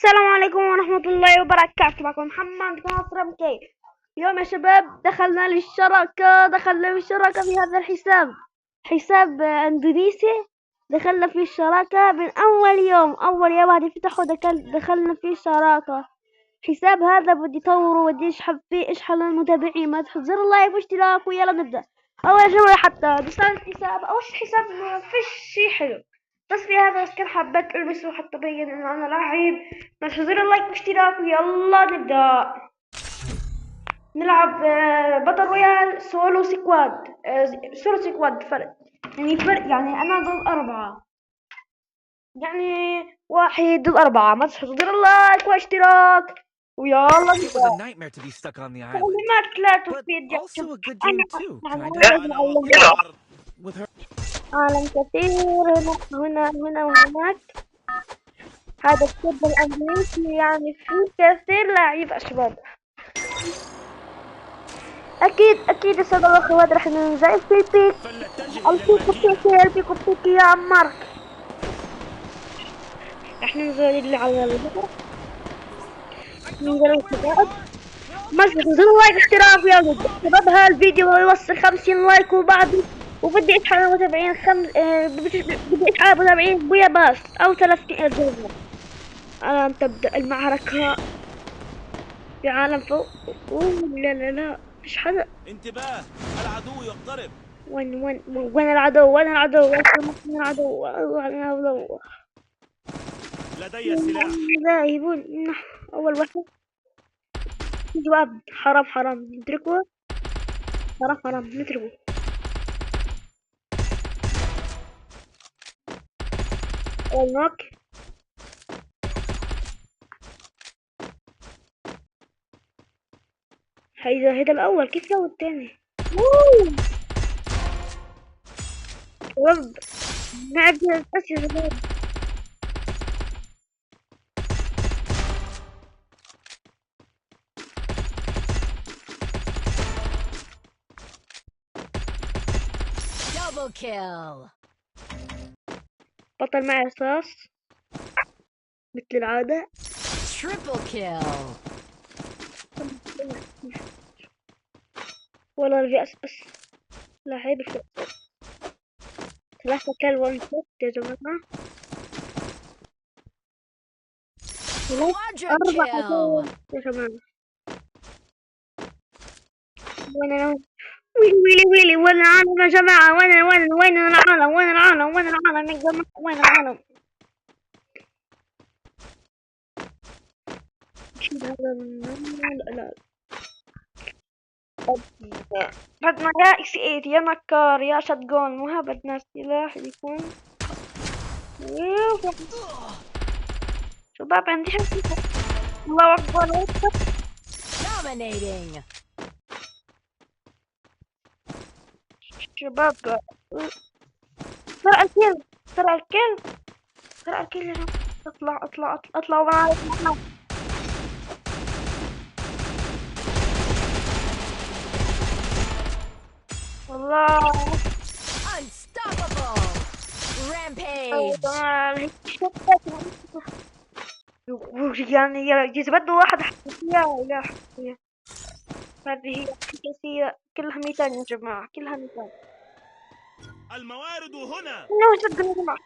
السلام عليكم ورحمة الله وبركاته. معكم محمد ناصر MK. اليوم يا شباب دخلنا بالشراكة في هذا الحساب، حساب اندونيسي. دخلنا في الشراكة من أول يوم، أول يوم هذه فتحوا دخلنا في الشراكة. حساب هذا بدي يطوره ودي اشحن فيه اشحن المتابعين. ما تحط زر اللايك واشتراك ويلا نبدأ. أول شيء حتى دخلت الحساب، أول شي الحساب ما فيش شي حلو، بس في هذا بس كان حبيت ألبسه حتى أبين إنه أنا لعيب. ما تحط زر اللايك واشتراك ويلا نبدأ نلعب. باتل رويال سولو سكواد. سولو سكواد فرق، يعني يعني أنا ضد أربعة، يعني واحد ضد أربعة. ما تحط زر اللايك واشتراك ويلا It was a نبدأ. nightmare to be stuck on the island, كلمات لا but تفيد يا شباب. also a good game أنا too, يعني kinda. أنا لازم أعلم With her. عالم كثير هنا وهناك. هذا الشاب الأمريكي يعني فيه كثير لعيبة شباب. أكيد يا سادة الأخوات راح ننزل في البيك. فلنتجه إلى المدينة. البيكو بيكي يا عمار. راح ننزل اللي على البحر، ننزل الشباب. مسجد نزل لايك اشتراك يا ولد شباب. هالفيديو يوصل 50 لايك وبدي اشحن متابعين بدي اشحن متابعين بويا باس او 300 جزء. الآن تبدأ المعركة في عالم فوق. لا لا لا مفيش حدا. انتباه، العدو يقترب. وين العدو؟ وين العدو؟ وين العدو؟ وين العدو؟ لدي سلاح. ذاهبون نحو أول واحد. جواب حرام ندركه. حرام نتركه. أول نوك. هيدا الأول، كيف لو التاني؟ أوه. شباب لعب بس يا شباب. Double kill. بطل معي رصاص مثل العادة. Triple kill. والله الفئة بس لعيب الفئة. 3 كل 1 شوت يا جماعة. Quadra 4 kill. يا جماعة. وين أنا؟ ويلي وين العالم يا جماعة؟ وين العالم يا جماعة؟ وين العالم؟ شيل هذا لا. بدنا يا اكس 8 يا نكار يا شotgun. ما بدنا سلاح يكون. شباب عندي شمس. الله أكبر. Dominating. شباب سرع الكل سرع الكل سرع الكل يا جماعة. اطلع وراي اطلع. والله Unstoppable. Rampage. يعني يتبدل واحد حساسية ولا حساسية. هذه هي حساسية كلها ميتان يا جماعة، كلها ميتان. الموارد هنا. لا شق يا جماعة.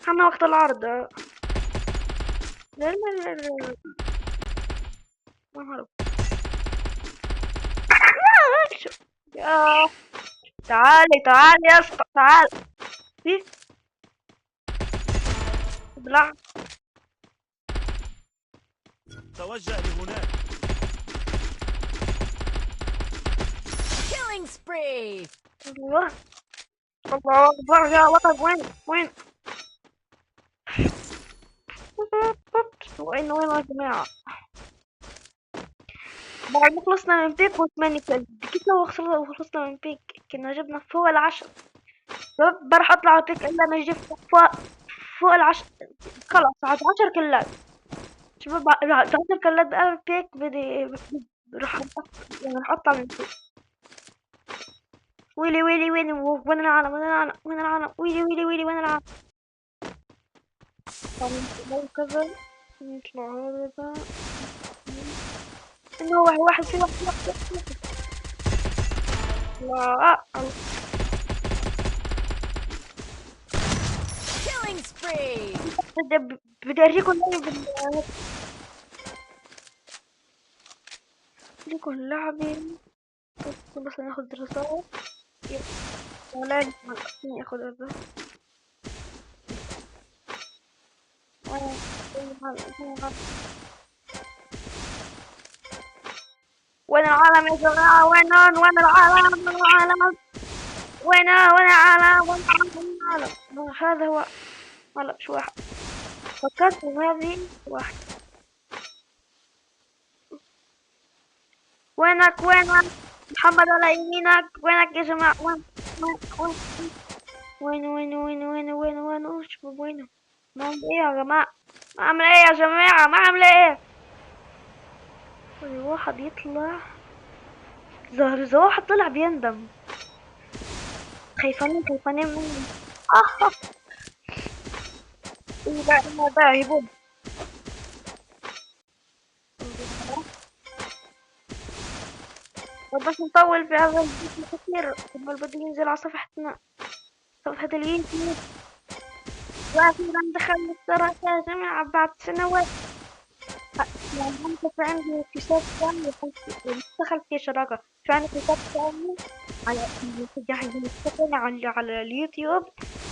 حنا وقت العرض. لا ما هرب. يا تعالي يا اسطى تعال. في ابلع. توجه لهناك. Killing spree. الله اكبر يا ولد. وين وين يا جماعة؟ بعد ما خلصنا من بيك و8 كلب كيف لو خلصنا من بيك كنا جبنا فوق ال10. راح اطلع بيك الا ما جبت فوق ال10. خلاص 10 كلات شباب. 10 كلات بقلب بيك راح راح اطلع من بيك. ويلي وين العالم؟ وين العالم؟ وين العالم؟ ويلي وين العالم؟ كذا نطلع هذا بقى. انه واحد في واحد. لا Killing spree. بدي اوريكم اللعبة. بس ناخد رصاص. ولا ناخد اخد هذا. وين العالم يا جماعة؟ وين العالم؟ وين العالم؟ وين العالم؟ هذا هو. لا مش واحد. فكرت إن هذه واحد. وينك محمد على يمينك؟ وينك يا جماعة؟ وين شوفوا وينه. ما عمل ايه يا جماعة؟ ما عمل ايه يا جماعة؟ ما عمل ايه؟ واحد يطلع. إذا واحد طلع بيندم. خايفانين مني. لا ما باهبون. بس نطول في هذا الفيديو كثير. بدي ينزل على صفحتنا، صفحة اليوتيوب. وأخيرا دخلنا الشراكة يا جماعة بعد سنوات. يعني أنا كنت عندي حساب ثاني دخل فيه شراكة. في عندي حساب ثاني على على اليوتيوب،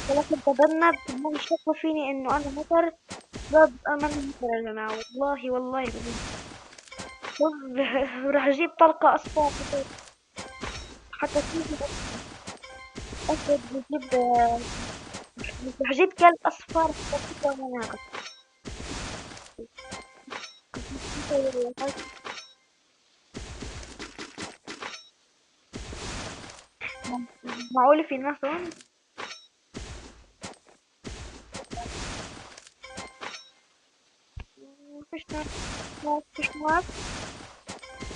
ولكن تبنت إنهم يشكوا فيني إنه أنا هكر. باب أنا هكر يا جماعة، والله راح أجيب طلقة أصفر حتى تيجي أسود. راح أجيب كلب أصفر معقول في ناس هون؟ مفيش ناس.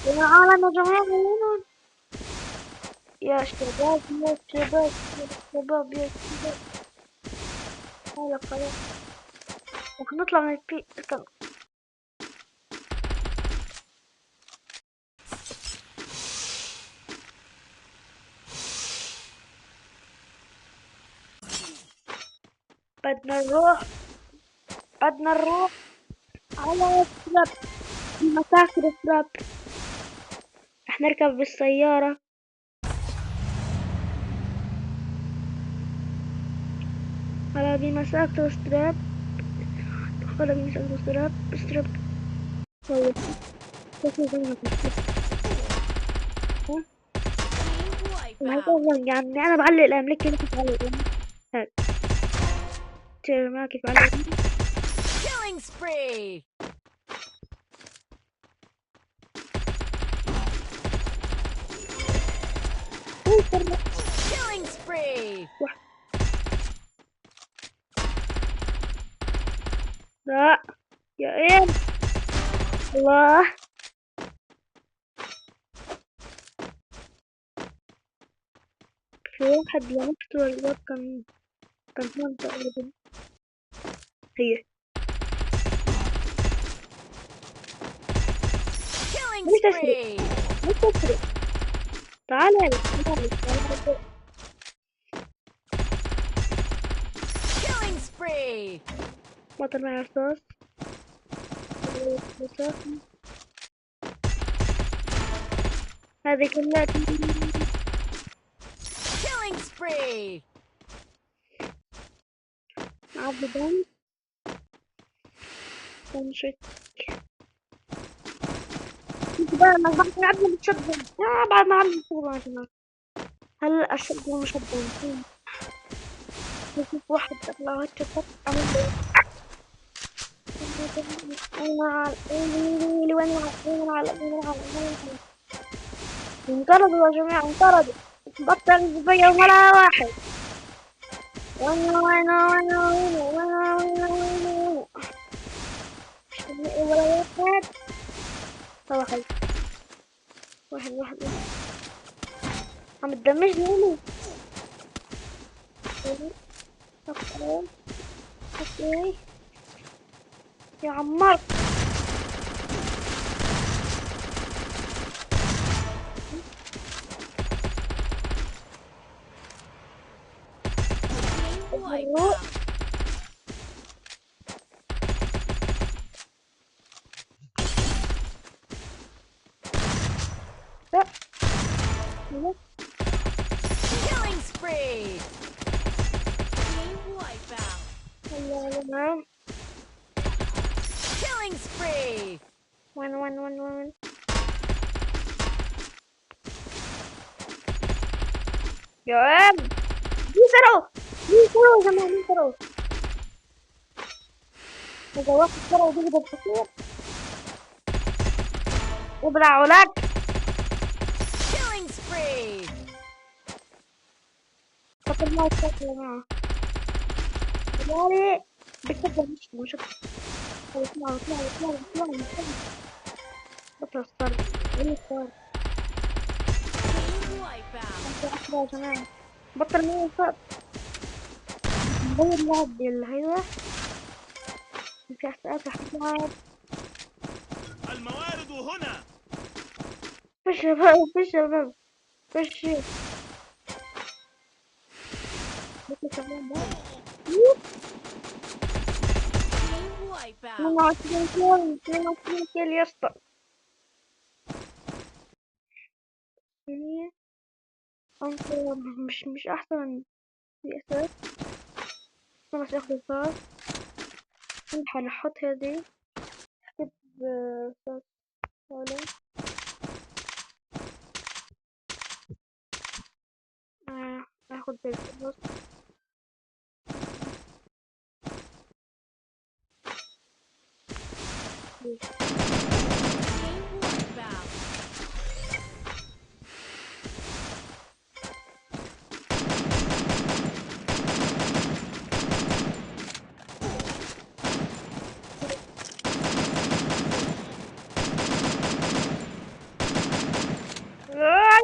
يا العالم يا جماعة وين؟ يا شباب يا شباب. خلاص رح نطلع من البي. بدنا نروح على سراب. مسافر سراب. رح نركب بالسيارة على بمسافة سراب. سراب. طيب. ما يقول يعني أنا بعلق الأملاك كيف بعلق هاد. ما كيف بعلق. Killing spree. Killing spree. لا يا ايه الله. في واحد لمسته الواد كان هون تقريبا. هي Killing مش تسرق. spree. تعالى Killing spree. بطل معي رصاص. هذه كلها Killing spree. عبدان. تنشك بعد ما عدنا بتشبه. بعد ما عدنا بتشبه يا جماعة. هلا الشبه مشبه. نشوف واحد الله هتشبه. انقرضوا يا جماعة انقرضوا. بطل يتبين ولا واحد. وين ولا واحد. واحد عم تدمجني. اوكي يا عمار. Wipeout. لا. Killing spree. Wipeout. لا لا. Killing spree. وين. يا عم يسروا يا جماعة يسروا. إذا واحد سروا بيقدر كثير يبلعوا لك. Killing spree. فكر ما يتفكر يا جماعة. يعني بكبر مش اطلعوا. بطل الصرف. ايه الصرف؟ Wipeout. انت احلى يا جماعة. بطل مين الصرف. نغير لعب الهيوة. في احساسات راح تلعب. الموارد هنا. في الشباب. بطل شغال ده. Wipeout. 22 كيل يا اسطى. يعني انت مش احسن في اساس. بس اخد الفاز. هنحط هذه. اكتب فاز ولا اخد الفاز. Wipeout.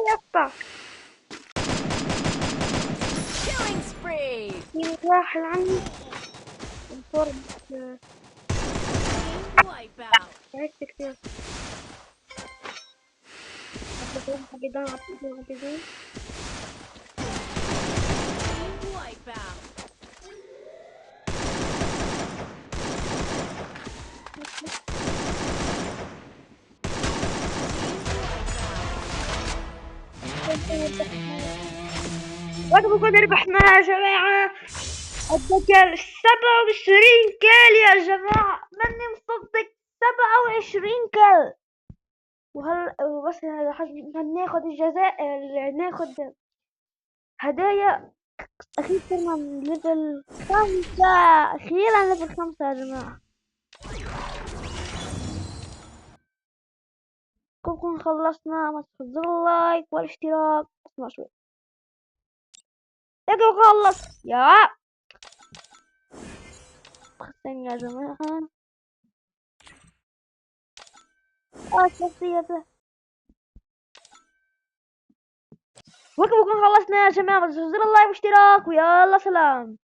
يا اسطى. Killing spree. في واحد عني الفورم. Wipeout. تعبت كتير. عبدين. Wipeout. وقفوا كده ربحنا يا جماعة. الدجال 27 كيل يا جماعة. ماني مصدق 27 كيل. وبس هناخد الجزاء. ناخد هدايا. أخيرا صرنا من ليفل 5. أخيرا ليفل 5 يا جماعة. كلكم خلصنا. ما تنسوا اللايك والاشتراك. اسمع شوي. يلا خلص يا خلصين يا جماعة. شخصيته. وكم خلصنا يا جماعة. ما تنسوا اللايك والاشتراك ويلا سلام.